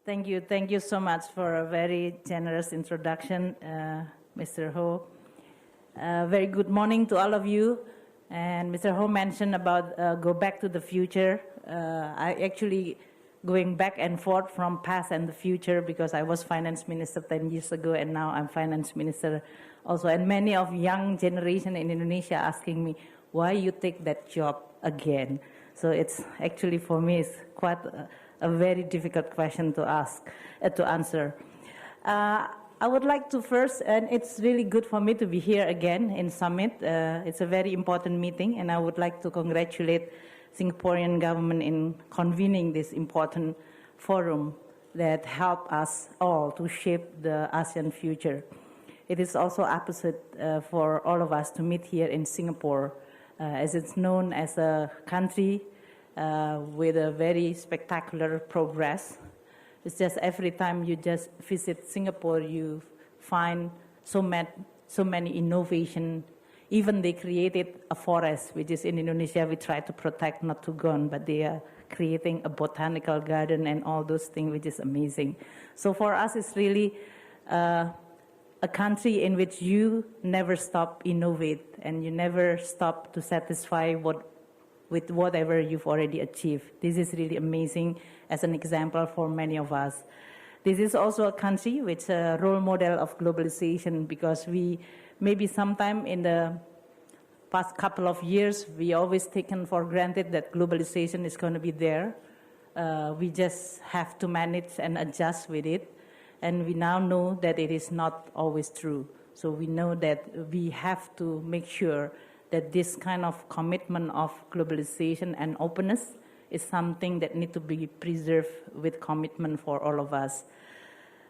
Thank you so much for a very generous introduction, Mr. Ho. Very good morning to all of you. And Mr. Ho mentioned about go back to the future. I actually going back and forth from past and the future because I was finance minister 10 years ago and now I'm finance minister also. And many of young generation in Indonesia asking me, why you take that job again? So it's actually for me, it's quite a very difficult question to answer. I would like to first, and it's really good for me to be here again in Summit. It's a very important meeting, and I would like to congratulate Singaporean government in convening this important forum that help us all to shape the ASEAN future. It is also opposite for all of us to meet here in Singapore, as it's known as a country with a very spectacular progress. It's just every time you just visit Singapore, you find so many innovation. Even they created a forest, which is in Indonesia, we try to protect, not to gone, but they are creating a botanical garden and all those things, which is amazing. So for us, it's really a country in which you never stop innovate and you never stop to satisfy with whatever you've already achieved. This is really amazing as an example for many of us. This is also a country which is a role model of globalization because we maybe sometime in the past couple of years, we always taken for granted that globalization is going to be there. We just have to manage and adjust with it. And we now know that it is not always true. So we know that we have to make sure that this kind of commitment of globalization and openness is something that needs to be preserved with commitment for all of us.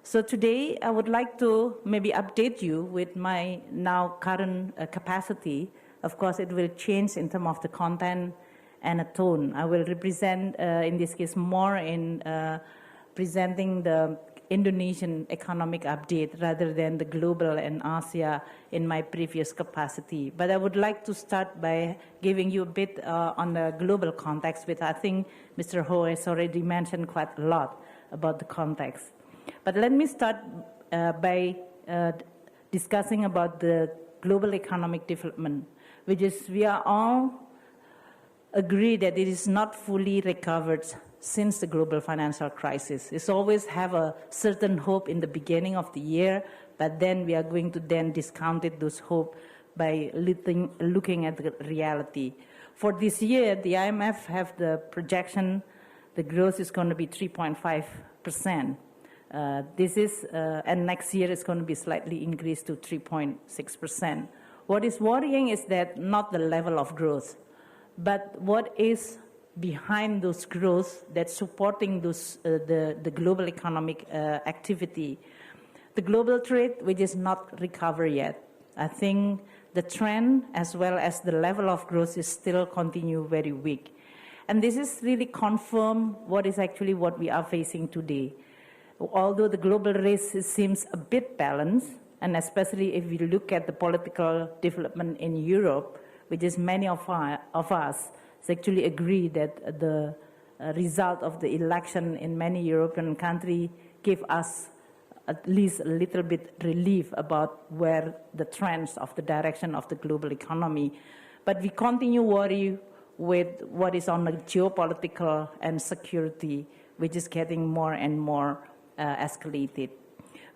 So today, I would like to maybe update you with my now current capacity. Of course, it will change in terms of the content and a tone. I will represent, in this case, more in presenting the Indonesian economic update rather than the global and Asia in my previous capacity. But I would like to start by giving you a bit on the global context, which I think Mr. Ho has already mentioned quite a lot about the context. But let me start by discussing about the global economic development, which is we are all agree that it is not fully recovered since the global financial crisis. It's always have a certain hope in the beginning of the year, but then we are going to then discount it, those hope by looking at the reality. For this year, the IMF have the projection, the growth is going to be 3.5%. And next year it's going to be slightly increased to 3.6%. What is worrying is that not the level of growth, but what is behind those growth that's supporting those, the global economic activity. The global trade, which is not recovered yet. I think the trend as well as the level of growth is still continue very weak. And this is really confirm what is actually what we are facing today. Although the global race seems a bit balanced, and especially if we look at the political development in Europe, which is many of us actually agree that the result of the election in many European countries give us at least a little bit relief about where the trends of the direction of the global economy. But we continue worry with what is on the geopolitical and security, which is getting more and more escalated.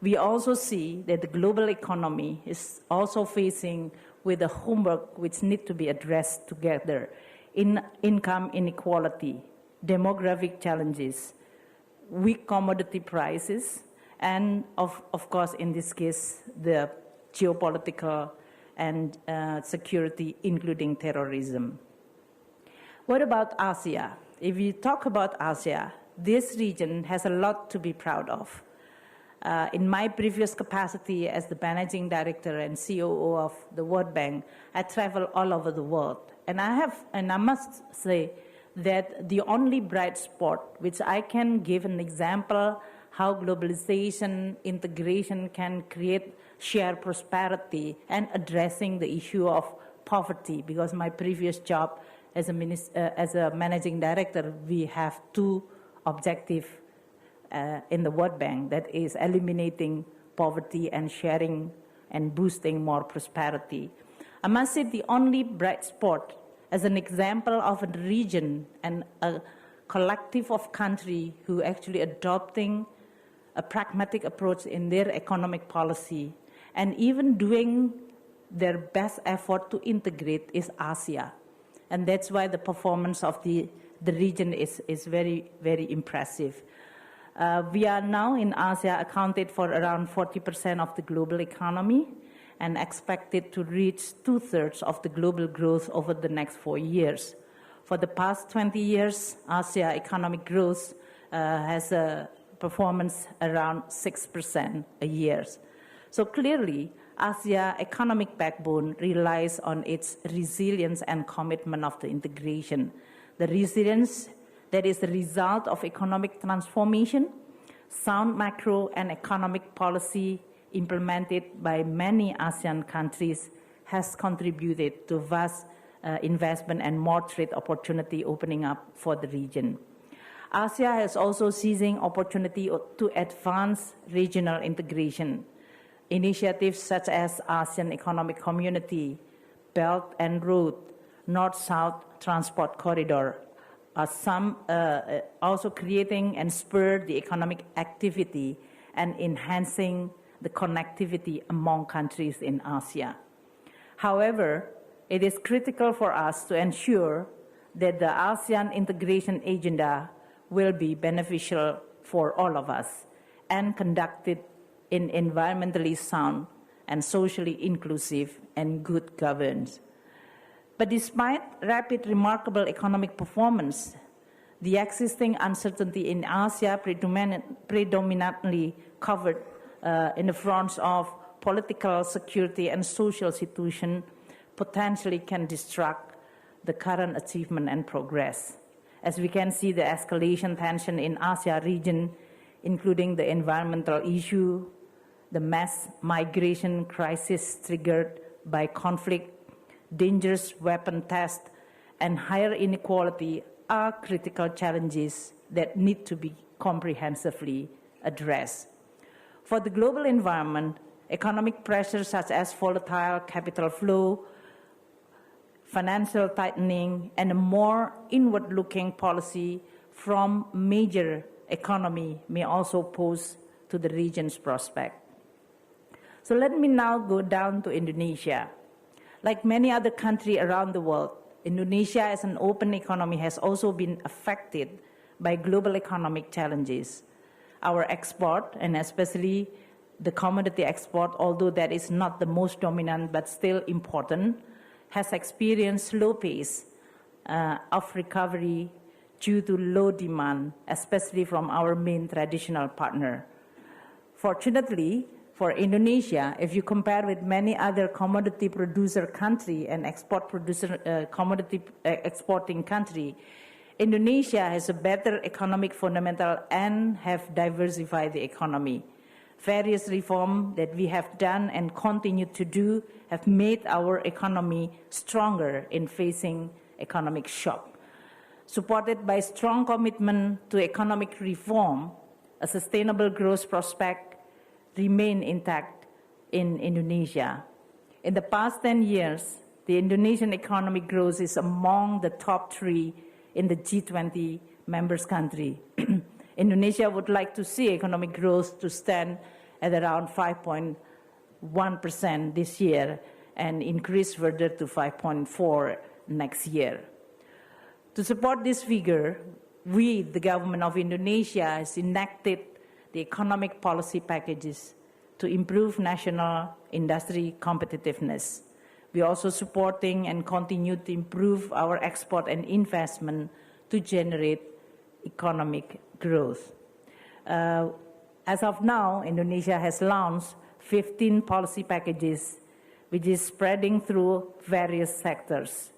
We also see that the global economy is also facing with the homework which need to be addressed together. In income inequality, demographic challenges, weak commodity prices, and of course, in this case, the geopolitical and security, including terrorism. What about Asia? If we talk about Asia, this region has a lot to be proud of. In my previous capacity as the managing director and COO of the World Bank, I travel all over the world. And I must say that the only bright spot, which I can give an example how globalization, integration can create shared prosperity and addressing the issue of poverty, because my previous job as a managing director, we have two objectives in the World Bank, that is eliminating poverty and sharing and boosting more prosperity. I must say the only bright spot as an example of a region and a collective of countries who actually adopting a pragmatic approach in their economic policy and even doing their best effort to integrate is Asia. And that's why the performance of the region is very, very impressive. We are now in Asia accounted for around 40% of the global economy and expected to reach 2/3 of the global growth over the next 4 years. For the past 20 years, Asia economic growth has a performance around 6% a year. So clearly, Asia economic backbone relies on its resilience and commitment of the integration. The resilience that is the result of economic transformation, sound macro and economic policy implemented by many ASEAN countries has contributed to vast investment and more trade opportunity opening up for the region. Asia is also seizing opportunity to advance regional integration. Initiatives such as ASEAN Economic Community, Belt and Road, North-South Transport Corridor are some also creating and spur the economic activity and enhancing the connectivity among countries in Asia. However, it is critical for us to ensure that the ASEAN integration agenda will be beneficial for all of us and conducted in environmentally sound and socially inclusive and good governance. But despite rapid, remarkable economic performance, the existing uncertainty in Asia predominantly covered in the fronts of political, security, and social situation potentially can distract the current achievement and progress. As we can see, the escalation tension in Asia region, including the environmental issue, the mass migration crisis triggered by conflict, dangerous weapon tests, and higher inequality are critical challenges that need to be comprehensively addressed. For the global environment, economic pressures such as volatile capital flow, financial tightening, and a more inward-looking policy from major economy may also pose to the region's prospect. So let me now go down to Indonesia. Like many other countries around the world, Indonesia as an open economy has also been affected by global economic challenges. Our export, and especially the commodity export, although that is not the most dominant but still important, has experienced slow pace of recovery due to low demand, especially from our main traditional partner. Fortunately, for Indonesia, if you compare with many other commodity producer country and commodity exporting country, Indonesia has a better economic fundamental and have diversified the economy. Various reforms that we have done and continue to do have made our economy stronger in facing economic shock. Supported by strong commitment to economic reform, a sustainable growth prospect remain intact in Indonesia. In the past 10 years, the Indonesian economic growth is among the top 3 in the G20 members country. Indonesia would like to see economic growth to stand at around 5.1% this year and increase further to 5.4% next year. To support this figure, we, the government of Indonesia, has enacted the economic policy packages to improve national industry competitiveness. We are also supporting and continue to improve our export and investment to generate economic growth. As of now, Indonesia has launched 15 policy packages, which is spreading through various sectors.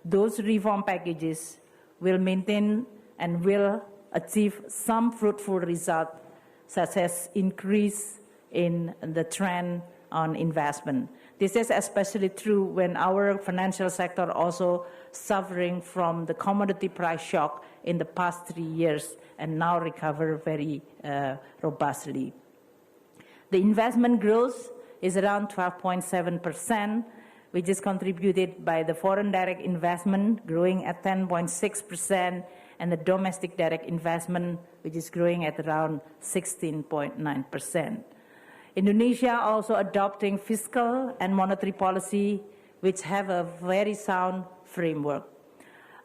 Those reform packages will maintain and will achieve some fruitful results, such as increase in the trend on investment. This is especially true when our financial sector also suffering from the commodity price shock in the past 3 years and now recover very robustly. The investment growth is around 12.7%, which is contributed by the foreign direct investment growing at 10.6%, and the domestic direct investment, which is growing at around 16.9%. Indonesia also adopting fiscal and monetary policy, which have a very sound framework.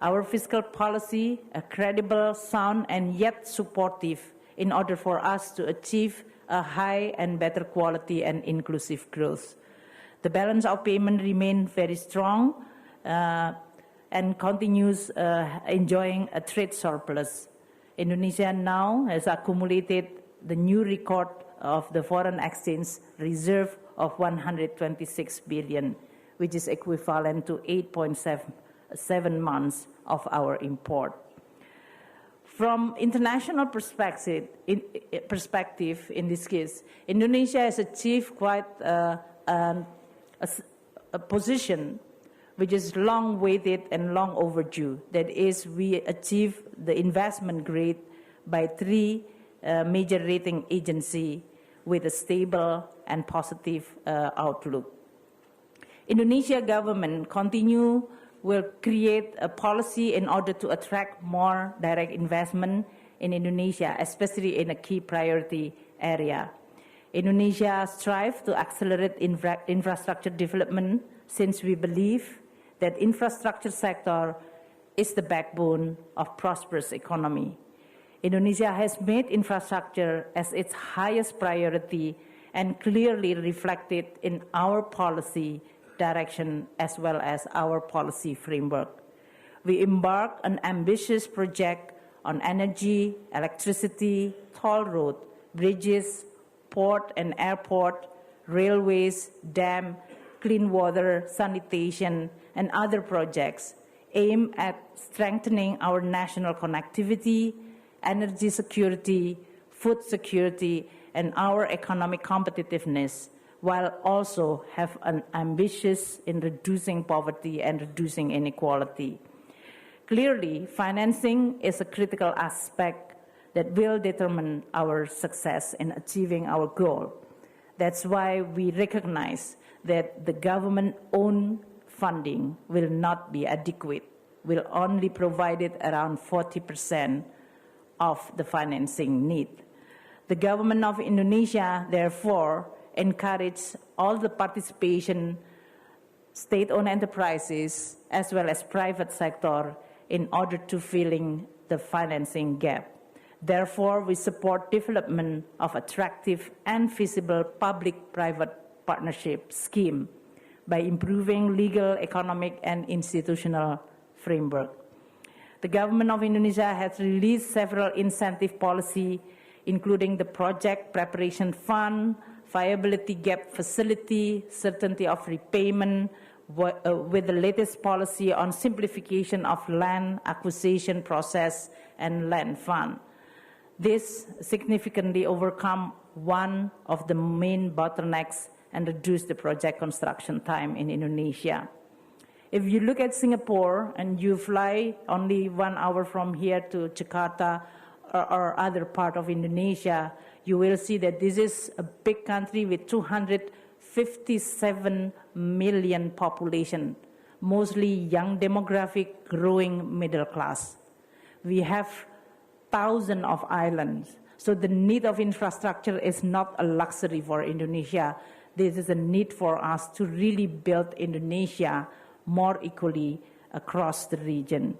Our fiscal policy, a credible, sound, and yet supportive in order for us to achieve a high and better quality and inclusive growth. The balance of payment remains very strong and continues enjoying a trade surplus. Indonesia now has accumulated the new record of the foreign exchange reserve of 126 billion, which is equivalent to 8.7 months of our import. From international perspective, in this case, Indonesia has achieved quite a position which is long-waited and long overdue. That is, we achieved the investment grade by 3 major rating agencies with a stable and positive outlook. Indonesia government will create a policy in order to attract more direct investment in Indonesia, especially in a key priority area. Indonesia strives to accelerate infrastructure development since we believe that infrastructure sector is the backbone of prosperous economy. Indonesia has made infrastructure as its highest priority and clearly reflected in our policy direction as well as our policy framework. We embarked on ambitious projects on energy, electricity, toll road, bridges, port and airport, railways, dam, clean water, sanitation, and other projects aimed at strengthening our national connectivity, energy security, food security, and our economic competitiveness, while also have an ambitious in reducing poverty and reducing inequality. Clearly, financing is a critical aspect that will determine our success in achieving our goal. That's why we recognize that the government-owned funding will not be adequate, will only provide it around 40% of the financing need. The government of Indonesia, therefore, encourages all the participation, state-owned enterprises, as well as private sector in order to filling the financing gap. Therefore, we support development of attractive and feasible public-private partnership scheme by improving legal, economic, and institutional framework. The government of Indonesia has released several incentive policy, including the Project Preparation Fund, Viability Gap Facility, Certainty of Repayment, with the latest policy on simplification of land acquisition process and land fund. This significantly overcome one of the main bottlenecks and reduce the project construction time in Indonesia. If you look at Singapore and you fly only 1 hour from here to Jakarta or other part of Indonesia, you will see that this is a big country with 257 million population, mostly young demographic, growing middle class. We have thousands of islands, so the need of infrastructure is not a luxury for Indonesia. This is a need for us to really build Indonesia more equally across the region.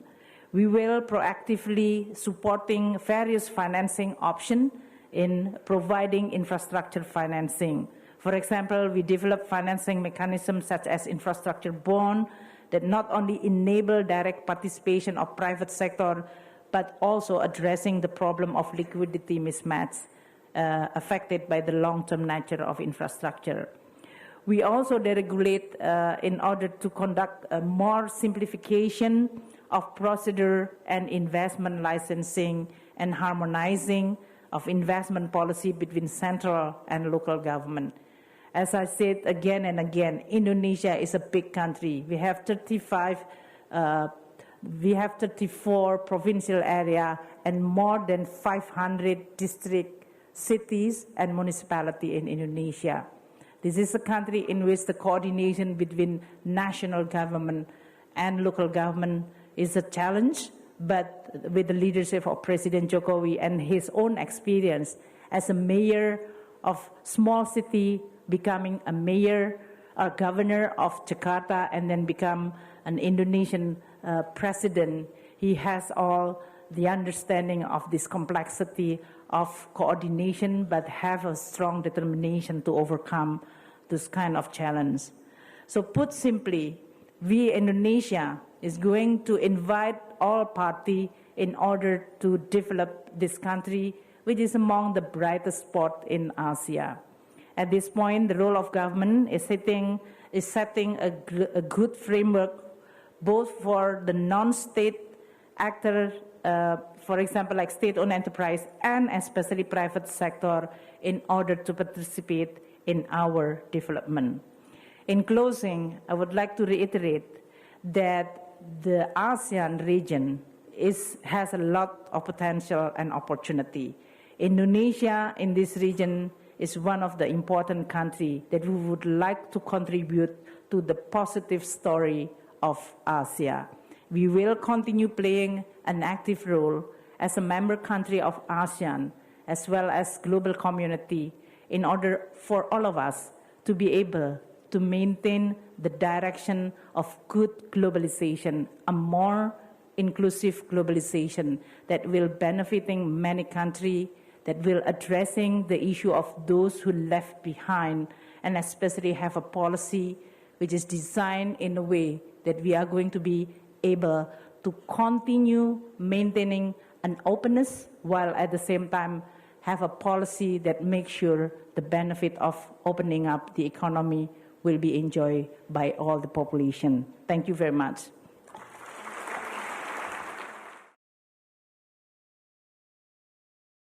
We will proactively supporting various financing options in providing infrastructure financing. For example, we develop financing mechanisms such as infrastructure bond that not only enable direct participation of private sector, but also addressing the problem of liquidity mismatch affected by the long-term nature of infrastructure. We also deregulate in order to conduct a more simplification of procedure and investment licensing and harmonizing of investment policy between central and local government. As I said again and again, Indonesia is a big country. We have 34 provincial area and more than 500 district, cities, and municipality in Indonesia. This is a country in which the coordination between national government and local government is a challenge, but with the leadership of President Jokowi and his own experience as a mayor of small city, becoming a mayor or governor of Jakarta, and then become an Indonesian president, he has all the understanding of this complexity of coordination, but have a strong determination to overcome this kind of challenge. So put simply, we Indonesia is going to invite all parties in order to develop this country, which is among the brightest spots in Asia. At this point, the role of government is setting a good framework both for the non-state actor, for example, like state-owned enterprise, and especially private sector, in order to participate in our development. In closing, I would like to reiterate that the ASEAN region has a lot of potential and opportunity. Indonesia in this region is one of the important countries that we would like to contribute to the positive story of Asia. We will continue playing an active role as a member country of ASEAN, as well as global community, in order for all of us to be able to maintain the direction of good globalization, a more inclusive globalization that will benefiting many countries, that will addressing the issue of those who left behind, and especially have a policy which is designed in a way that we are going to be able to continue maintaining an openness, while at the same time have a policy that makes sure the benefit of opening up the economy will be enjoyed by all the population. Thank you very much.